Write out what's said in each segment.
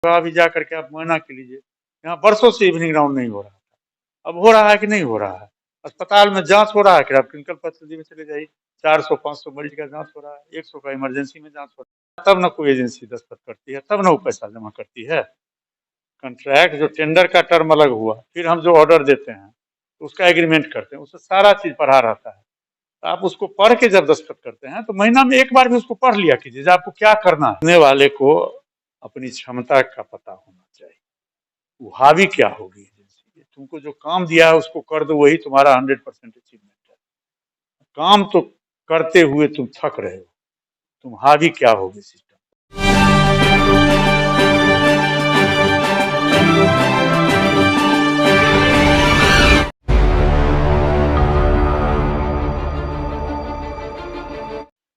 अभी जा करके आप मुआयना के लीजिए, यहाँ बरसों से इवनिंग राउंड नहीं हो रहा था। अब हो रहा है कि नहीं हो रहा है? अस्पताल में जांच हो रहा है कि आप क्लिनिकल पैथोलॉजी में चले जाइए, 400-500 मरीज का जांच हो रहा है, 100 का इमरजेंसी में जांच हो रहा है, तब ना कोई एजेंसी दस्तखत करती है, तब ना वो पैसा जमा करती है। कॉन्ट्रैक्ट जो टेंडर का टर्म अलग हुआ, फिर हम जो ऑर्डर देते हैं तो उसका एग्रीमेंट करते हैं, उससे सारा चीज पढ़ा रहता है। तो आप उसको पढ़ के जब दस्तखत करते हैं तो महीना में एक बार भी उसको पढ़ लिया कीजिए आपको क्या करना है। सुनने वाले को अपनी क्षमता का पता होना चाहिए, वो हावी क्या होगी एजेंसी, तुमको जो काम दिया है उसको कर दो, वही तुम्हारा 100% अचीवमेंट है। काम तो करते हुए तुम थक रहे हो, तुम हावी क्या होगी सिस्टम।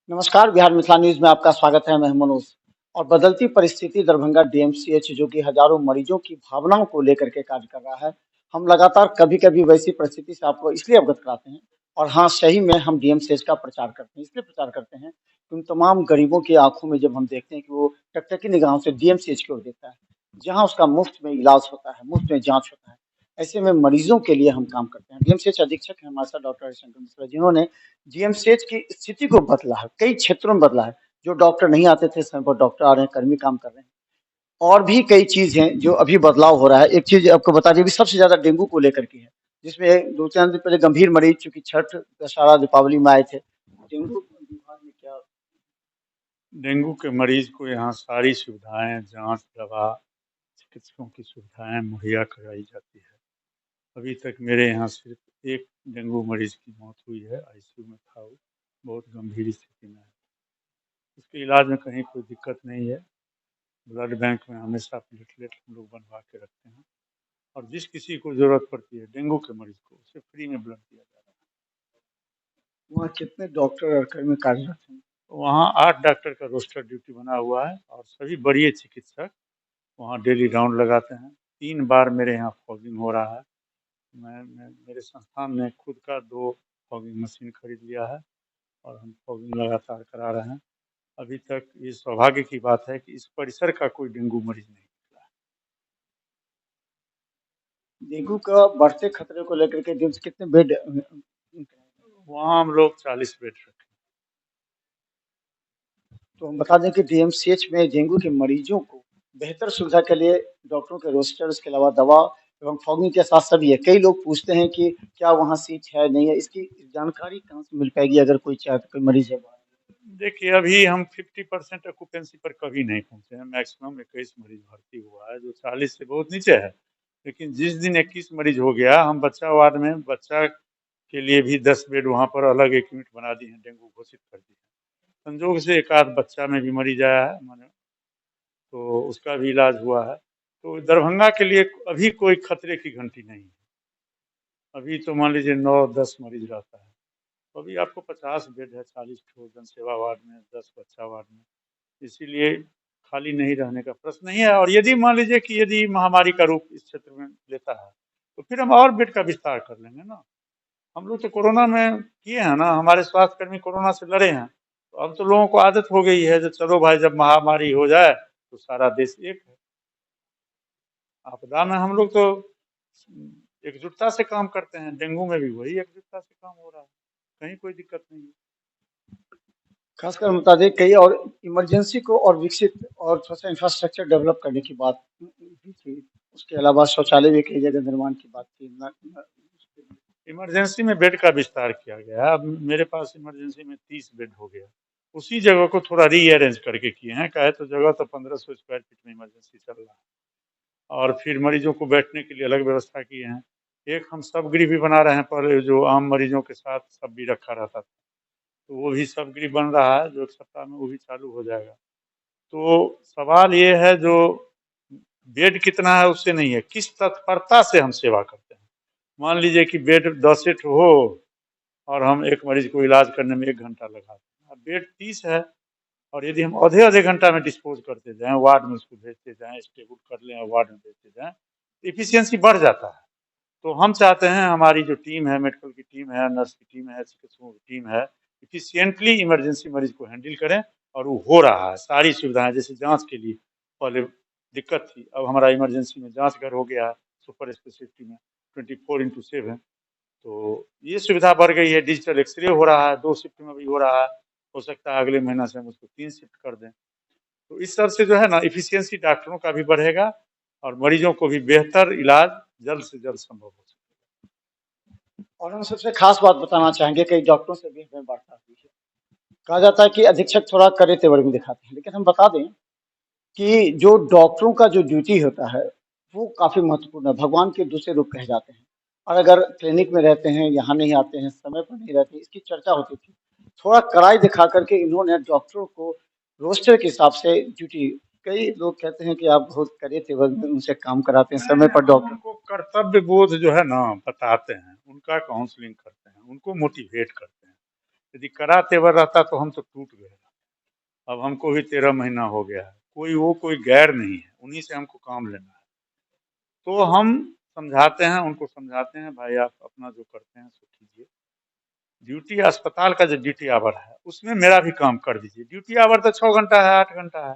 नमस्कार, बिहार मिथिला न्यूज में आपका स्वागत है। मैं मनोज। और बदलती परिस्थिति दरभंगा डीएमसीएच जो कि हजारों मरीजों की भावनाओं को लेकर के कार्य कर रहा है, हम लगातार कभी कभी वैसी परिस्थिति से आपको इसलिए अवगत कराते हैं। और हाँ, सही में हम डीएमसीएच का प्रचार करते हैं, इसलिए प्रचार करते हैं कि उन तमाम गरीबों की आंखों में जब हम देखते हैं कि वो टकटकी निगाहों से डीएमसीएच की ओर देखता है, जहाँ उसका मुफ्त में इलाज होता है, मुफ्त में जांच होता है, ऐसे में मरीजों के लिए हम काम करते हैं। डीएमसीएच अधीक्षक है हमारे साथ डॉक्टर हरिशंकर मिश्रा, जिन्होंने जीएमसीएच की स्थिति को बदला है, कई क्षेत्रों में बदला है। जो डॉक्टर नहीं आते थे, समय पर डॉक्टर आ रहे हैं, कर्मी काम कर रहे हैं। और भी कई चीज हैं जो अभी बदलाव हो रहा है। एक चीज आपको बता दें, अभी सबसे ज्यादा डेंगू को लेकर के है, जिसमें 2-4 दिन पहले गंभीर मरीज, चूंकि छठ, दशहरा, दीपावली में आए थे। डेंगू विभाग में क्या? डेंगू के मरीज को यहाँ सारी सुविधाएं, जांच, दवा, चिकित्सकों की सुविधाएं मुहैया कराई जाती है। अभी तक मेरे यहाँ सिर्फ एक डेंगू मरीज की मौत हुई है, आईसीयू में था वो, बहुत गंभीर स्थिति में है। उसके इलाज में कहीं कोई दिक्कत नहीं है। ब्लड बैंक में हमेशा प्लेटलेट हम लोग बनवा के रखते हैं, और जिस किसी को जरूरत पड़ती है डेंगू के मरीज को, उसे फ्री में ब्लड दिया जा रहा वहाँ कितने डॉक्टर और कर्मी कार्यरत हैं? है। वहाँ 8 डॉक्टर का रोस्टर ड्यूटी बना हुआ है, और सभी बड़े चिकित्सक वहाँ डेली राउंड लगाते हैं। 3 बार मेरे यहाँ फॉगिंग हो रहा है। मैं मेरे संस्थान ने खुद का 2 फॉगिंग मशीन खरीद लिया है, और हम फॉगिंग लगातार करा रहे हैं। अभी तक ये सौभाग्य की बात है कि इस परिसर का कोई डेंगू मरीज नहीं निकला है। डेंगू का बढ़ते खतरे को लेकर के DIMS कितने बेड? वहाँ हम लोग 40 बेड रखे। तो हम बता दें कि डीएमसीएच में डेंगू के मरीजों को बेहतर सुविधा के लिए डॉक्टरों के रोस्टर, उसके अलावा दवा एवं फॉगिंग के साथ सभी है। कई लोग पूछते हैं कि क्या वहाँ सीट है, नहीं है, इसकी जानकारी कहाँ से मिल पाएगी अगर कोई चाहे, कोई मरीज है? देखिए, अभी हम 50% ऑक्यूपेंसी पर कभी नहीं पहुंचे हैं। मैक्सिमम 21 मरीज भर्ती हुआ है, जो 40 से बहुत नीचे है। लेकिन जिस दिन 21 मरीज हो गया, हम बच्चा वार्ड में बच्चा के लिए भी 10 बेड वहाँ पर अलग एक यूनिट बना दी है, डेंगू घोषित कर दी है। संजोग से एक आध बच्चा में भी मरीज आया है मैंने, तो उसका भी इलाज हुआ है। तो दरभंगा के लिए अभी कोई खतरे की घंटी नहीं है। अभी तो मान लीजिए 9-10 मरीज रहता है, तो अभी आपको 50 बेड है, 40 ठो जनसेवा वार्ड में, 10 बच्चा वार्ड में, इसीलिए खाली नहीं रहने का प्रश्न नहीं है। और यदि मान लीजिए कि यदि महामारी का रूप इस क्षेत्र में लेता है, तो फिर हम और बेड का विस्तार कर लेंगे ना। हम लोग तो कोरोना में किए हैं ना, हमारे स्वास्थ्यकर्मी कोरोना से लड़े हैं, तो अब तो लोगों को आदत हो गई है, जो चलो भाई जब महामारी हो जाए तो सारा देश एक है। आपदा में हम लोग तो एकजुटता से काम करते हैं, डेंगू में भी वही एकजुटता से काम हो रहा है, कहीं कोई दिक्कत नहीं है। खासकर बता दें, कई और इमरजेंसी को और विकसित और थोड़ा सा इंफ्रास्ट्रक्चर डेवलप करने की बात भी थी। उसके अलावा शौचालय भी कई जगह निर्माण की बात थी। इमरजेंसी में बेड का विस्तार किया गया। अब मेरे पास इमरजेंसी में 30 बेड हो गया। उसी जगह को थोड़ा रीअरेंज करके किए हैं, कहे तो जगह तो 1500 स्क्वायर फीट में इमरजेंसी चल रहा है, और फिर मरीजों को बैठने के लिए अलग व्यवस्था किए हैं। एक हम सब गृह भी बना रहे हैं, पहले जो आम मरीजों के साथ सब भी रखा रहता था, तो वो भी सब गृह बन रहा है, जो 1 सप्ताह में वो भी चालू हो जाएगा। तो सवाल ये है, जो बेड कितना है उससे नहीं है, किस तत्परता से हम सेवा करते हैं। मान लीजिए कि बेड 10 हो, और हम एक मरीज को इलाज करने में 1 घंटा लगा दें। अब बेड 30 है, और यदि हम आधे आधे घंटा में डिस्पोज करते जाएं, वार्ड में उसको भेजते जाएं, स्टेबल कर लें और वार्ड में भेजते जाएं, तो इफिशियंसी बढ़ जाता है। तो हम चाहते हैं हमारी जो टीम है, मेडिकल की टीम है, नर्स की टीम है, चिकित्सकों की टीम है, इफिशियंटली इमरजेंसी मरीज को हैंडल करें, और वो हो रहा है। सारी सुविधाएं, जैसे जांच के लिए पहले दिक्कत थी। अब हमारा इमरजेंसी में जांच घर हो गया है, सुपर स्पेशलिटी में 24/7। तो ये सुविधा बढ़ गई है, डिजिटल एक्सरे हो रहा है, 2 शिफ्ट में भी हो रहा है। हो सकता है अगले महीना से हम उसको 3 शिफ्ट कर दें। तो इस तरह से जो है ना एफिशिएंसी डॉक्टरों का भी बढ़ेगा और मरीजों को भी बेहतर इलाज जल्द से जल्द संभव हो सकेगा। और हम सबसे खास बात बताना चाहेंगे, कई डॉक्टरों से भी हमें वार्ता हुई है। कहा जाता है कि अधीक्षक थोड़ा कड़े तेवर में दिखाते हैं, लेकिन हम बता दें कि जो डॉक्टरों का जो ड्यूटी होता है वो काफी महत्वपूर्ण है, भगवान के दूसरे रूप कहे जाते हैं। और अगर क्लिनिक में रहते हैं, यहाँ नहीं आते हैं, समय पर नहीं रहते, इसकी चर्चा होती थी। थोड़ा कड़ाई दिखा करके इन्होंने डॉक्टरों को रोस्टर के हिसाब से ड्यूटी, कई लोग कहते हैं कि आप बहुत कड़े तेवर में उनसे काम कराते हैं समय पर डॉक्टर। उनको कर्तव्य बोध जो है ना बताते हैं, उनका काउंसलिंग करते हैं, उनको मोटिवेट करते हैं। यदि कड़ा तेवर रहता तो हम तो टूट गए। अब हमको भी 13 महीना हो गया है, कोई गैर नहीं है, उन्हीं से हमको काम लेना है। तो हम समझाते हैं, उनको समझाते हैं, भाई आप अपना जो करते हैं सो कीजिए। ड्यूटी अस्पताल का जो ड्यूटी आवर है उसमें मेरा भी काम कर दीजिए। ड्यूटी आवर तो 6 घंटा है, 8 घंटा है,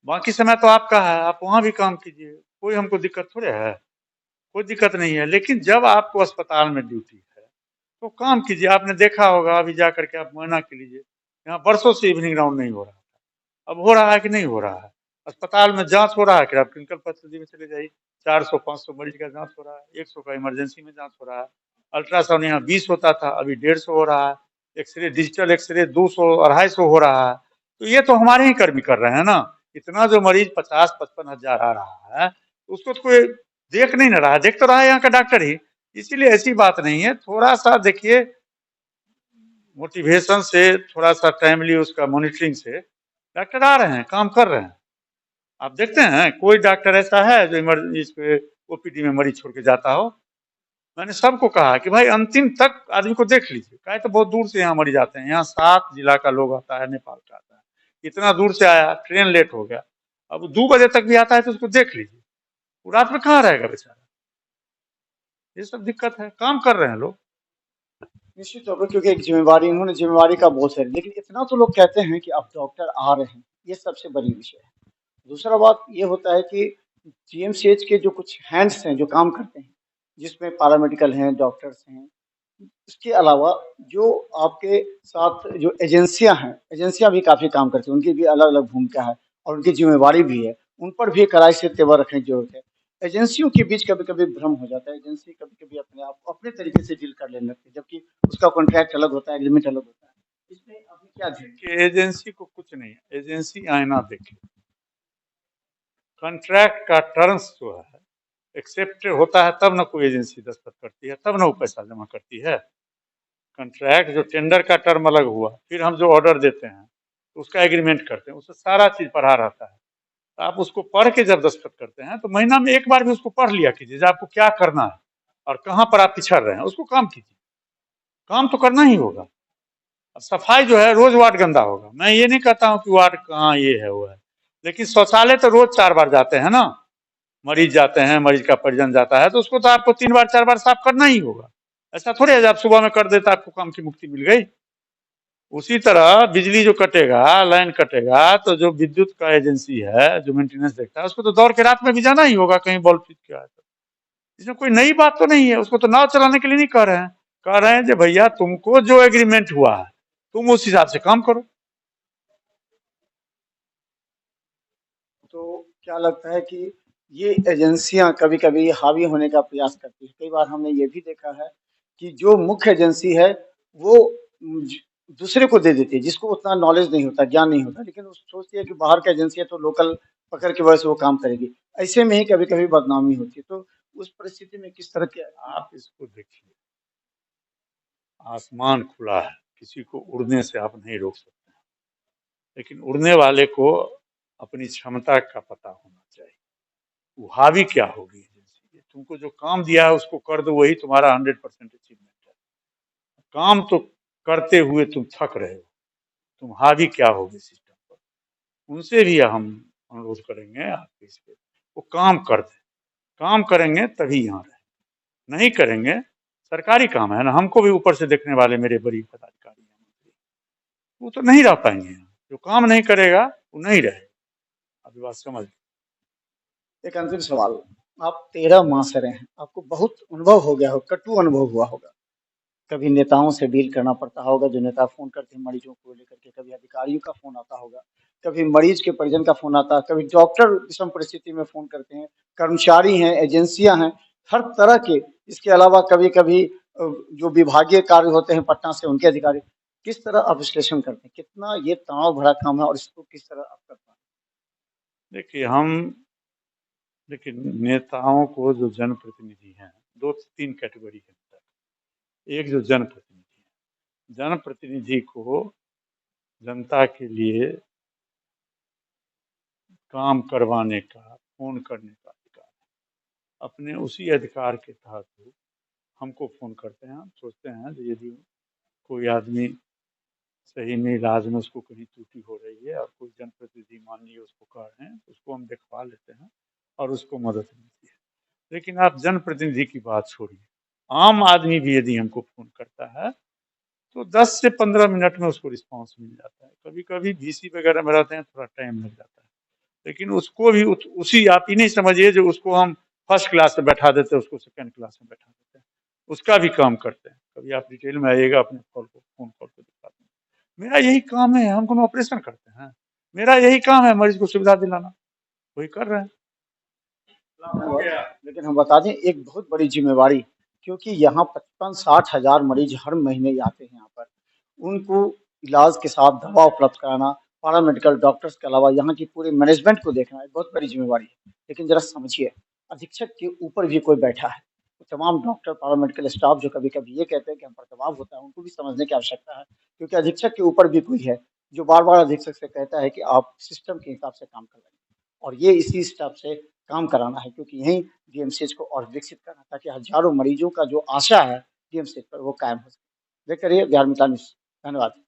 बाकी समय तो आपका है, आप वहाँ भी काम कीजिए, कोई हमको दिक्कत थोड़े है, कोई दिक्कत नहीं है। लेकिन जब आपको अस्पताल में ड्यूटी है तो काम कीजिए। आपने देखा होगा, अभी जा करके आप मुआयना के लीजिए, यहाँ बरसों से इवनिंग राउंड नहीं हो रहा था, अब हो रहा है कि नहीं हो रहा है। अस्पताल में जांच हो रहा है कि आप क्लिनिकल फैसिलिटी में चले जाइए, 400-500 मरीज का जांच हो रहा है, 100 का इमरजेंसी में जांच हो रहा है। अल्ट्रासाउंड यहाँ 20 होता था, अभी 150 हो रहा है। एक्सरे, डिजिटल एक्सरे 200-250 हो रहा है। तो ये तो हमारे ही कर्मी कर रहे हैं ना। इतना जो मरीज 50-55 हजार आ रहा है, उसको तो कोई देख नहीं ना रहा है, देख तो रहा है यहाँ का डॉक्टर ही। इसीलिए ऐसी बात नहीं है, थोड़ा सा देखिए मोटिवेशन से, थोड़ा सा टाइमली उसका मॉनिटरिंग से डॉक्टर आ रहे हैं, काम कर रहे हैं। आप देखते हैं कोई डॉक्टर ऐसा है जो इमरजेंसी ओपीडी में मरीज छोड़ के जाता हो? मैंने सबको कहा कि भाई अंतिम तक आदमी को देख लीजिए। काहे तो बहुत दूर से यहाँ मरीज आते हैं, यहाँ 7 जिला का लोग आता है, नेपाल का आता है, इतना दूर से आया, ट्रेन लेट हो गया, अब 2 बजे तक भी आता है तो उसको देख लीजिए। वो रात में कहाँ रहेगा बेचारा? ये सब दिक्कत है, काम कर रहे हैं लोग। निश्चित तौर पर, क्योंकि एक जिम्मेवारी, उन्होंने जिम्मेवारी का बोझ है। लेकिन इतना तो लोग कहते हैं कि अब डॉक्टर आ रहे हैं, ये सबसे बड़ी विषय है। दूसरा बात ये होता है कि जीएमसीएच के जो कुछ हैंड्स हैं जो काम करते हैं, जिसमें पैरामेडिकल हैं, डॉक्टर्स हैं, इसके अलावा जो आपके साथ जो एजेंसियां हैं, एजेंसियां भी काफी काम करती हैं, उनकी भी अलग अलग भूमिका है और उनकी जिम्मेवारी भी है। उन पर भी कड़ाई से तेवर रखने की जरूरत है। एजेंसियों के बीच कभी कभी भ्रम हो जाता है, एजेंसी कभी कभी अपने आप अपने तरीके से डील कर लेने लगती है, जबकि उसका कॉन्ट्रैक्ट अलग होता है, एग्रीमेंट अलग होता है। इसमें आपने क्या कि एजेंसी को कुछ नहीं है, एजेंसी आईना देखे। कॉन्ट्रैक्ट का टर्म्स जो है एक्सेप्ट होता है तब ना कोई एजेंसी दस्तखत करती है, तब ना वो पैसा जमा करती है। कॉन्ट्रैक्ट जो टेंडर का टर्म अलग हुआ, फिर हम जो ऑर्डर देते हैं तो उसका एग्रीमेंट करते हैं, उससे सारा चीज पढ़ा रहता है। तो आप उसको पढ़ के जब दस्तखत करते हैं तो महीना में एक बार भी उसको पढ़ लिया कीजिए, जो आपको क्या करना है और कहाँ पर आप पिछड़ रहे हैं, उसको काम कीजिए। काम तो करना ही होगा। अब सफाई जो है, रोज वार्ड गंदा होगा, मैं ये नहीं कहता हूँ कि वार्ड कहाँ ये है वो है, लेकिन शौचालय तो रोज 4 बार जाते हैं ना, मरीज जाते हैं, मरीज का परिजन जाता है, तो उसको तो आपको 3 बार 4 बार साफ करना ही होगा। ऐसा थोड़ी है जब आप सुबह में कर देता आपको काम की मुक्ति मिल गई। उसी तरह बिजली जो कटेगा, लाइन कटेगा, तो जो विद्युत का एजेंसी है जो मेंटेनेंस देखता है, उसको तो दौड़ के रात में भी जाना ही होगा, कहीं बल्ब फिट किया है तो। इसमें कोई नई बात तो नहीं है, उसको तो नाव चलाने के लिए नहीं कह रहे हैं, कह रहे हैं कि भैया तुमको जो एग्रीमेंट हुआ है तुम उस हिसाब से काम करो। तो क्या लगता है कि ये एजेंसियां कभी कभी हावी होने का प्रयास करती है? कई बार हमने ये भी देखा है कि जो मुख्य एजेंसी है वो दूसरे को दे देती है, जिसको उतना नॉलेज नहीं होता, ज्ञान नहीं होता, लेकिन वो सोचती है कि बाहर की एजेंसी है तो लोकल पकड़ के वजह से वो काम करेगी। ऐसे में ही कभी कभी बदनामी होती है। तो उस परिस्थिति में किस तरह के आप इसको देखिए, आसमान खुला है, किसी को उड़ने से आप नहीं रोक सकते, लेकिन उड़ने वाले को अपनी क्षमता का पता होना चाहिए, वो हावी क्या होगी एजेंसी। तुमको जो काम दिया है उसको कर दो, वही तुम्हारा 100% अचीवमेंट है। काम तो करते हुए तुम थक रहे हो, तुम हावी क्या होगे सिस्टम पर। उनसे भी हम अनुरोध करेंगे आपके इस पे, वो काम कर दे। काम करेंगे तभी यहाँ रहे, नहीं करेंगे, सरकारी काम है ना, हमको भी ऊपर से देखने वाले मेरे बड़ी पदाधिकारी हैं, मंत्री, वो तो नहीं रह पाएंगे यहाँ। जो काम नहीं करेगा वो नहीं रहेगा। अभी बात समझ एक अंतिम सवाल, आप 13 माह से रहे हैं, आपको बहुत अनुभव हो गया हो, कटु अनुभव हुआ होगा। कभी नेताओं से डील करना पड़ता होगा, जो नेता फ़ोन करते हैं मरीजों को लेकर के, कभी अधिकारियों का फ़ोन आता होगा, कभी मरीज के परिजन का फ़ोन आता है, कभी डॉक्टर विषम परिस्थिति में फ़ोन करते हैं, कर्मचारी हैं, एजेंसियाँ हैं, हर तरह के। इसके अलावा कभी-कभी जो विभागीय कार्य होते हैं पटना से, उनके अधिकारी, किस तरह आप विश्लेषण करते हैं? कितना ये तनाव भरा काम है और इसको किस तरह आप कर पाते देखिए देखिए नेताओं को जो जनप्रतिनिधि हैं, 2-3 कैटेगरी के अंदर, एक जो जनप्रतिनिधि है, जनप्रतिनिधि को जनता के लिए काम करवाने का, फ़ोन करने का अधिकार है। अपने उसी अधिकार के तहत वो हमको फ़ोन करते हैं, हम सोचते हैं कि यदि कोई आदमी सही में इलाज में उसको कहीं त्रुटि हो रही है और कोई जनप्रतिनिधि मान लीजिए उसको कह रहे हैं, तो उसको हम दिखवा लेते हैं और उसको मदद मिलती है। लेकिन आप जनप्रतिनिधि की बात छोड़िए, आम आदमी भी यदि हमको फ़ोन करता है, तो 10 से 15 मिनट में उसको रिस्पॉन्स मिल जाता है। कभी-कभी वीसी वगैरह में रहते हैं, थोड़ा टाइम लग जाता है। लेकिन उसको भी उसी, आप ही नहीं समझिए जो उसको हम फर्स्ट क्लास में बैठा देते हैं, उसको सेकंड क्लास में बैठा देते हैं। उसका भी काम करते हैं। कभी आप डिटेल में आइएगा, अपने कॉल को, फ़ोन कॉल को दिखाते हैं। मेरा यही काम है, हम कोनो ऑपरेशन करते हैं। मेरा यही काम है मरीज को सुविधा दिलाना, वही कर रहे हैं। हो हैं? गया। लेकिन हम बता दें, एक बहुत बड़ी ज़िम्मेवारी, क्योंकि यहाँ 55-60 हज़ार मरीज हर महीने ही आते हैं यहाँ पर। उनको इलाज के साथ दवा उपलब्ध कराना, पैरामेडिकल डॉक्टर्स के अलावा यहाँ की पूरे मैनेजमेंट को देखना एक बहुत बड़ी ज़िम्मेवारी है। लेकिन ज़रा समझिए, अधीक्षक के ऊपर भी कोई बैठा है। तो तमाम डॉक्टर, पैरामेडिकल स्टाफ जो कभी-कभी ये कहते हैं कि हम पर दबाव होता है, उनको भी समझने की आवश्यकता है, क्योंकि अधीक्षक के ऊपर भी कोई है, जो बार-बार अधीक्षक से कहता है कि आप सिस्टम के हिसाब से काम करवाइए। और ये इसी स्टाफ से काम कराना है, क्योंकि यही डीएमसीएच को और विकसित करना है, ताकि हज़ारों मरीजों का जो आशा है डीएमसीएच पर, वो कायम हो सके। देखते रहिए बिहार मितान न्यूज़। धन्यवाद।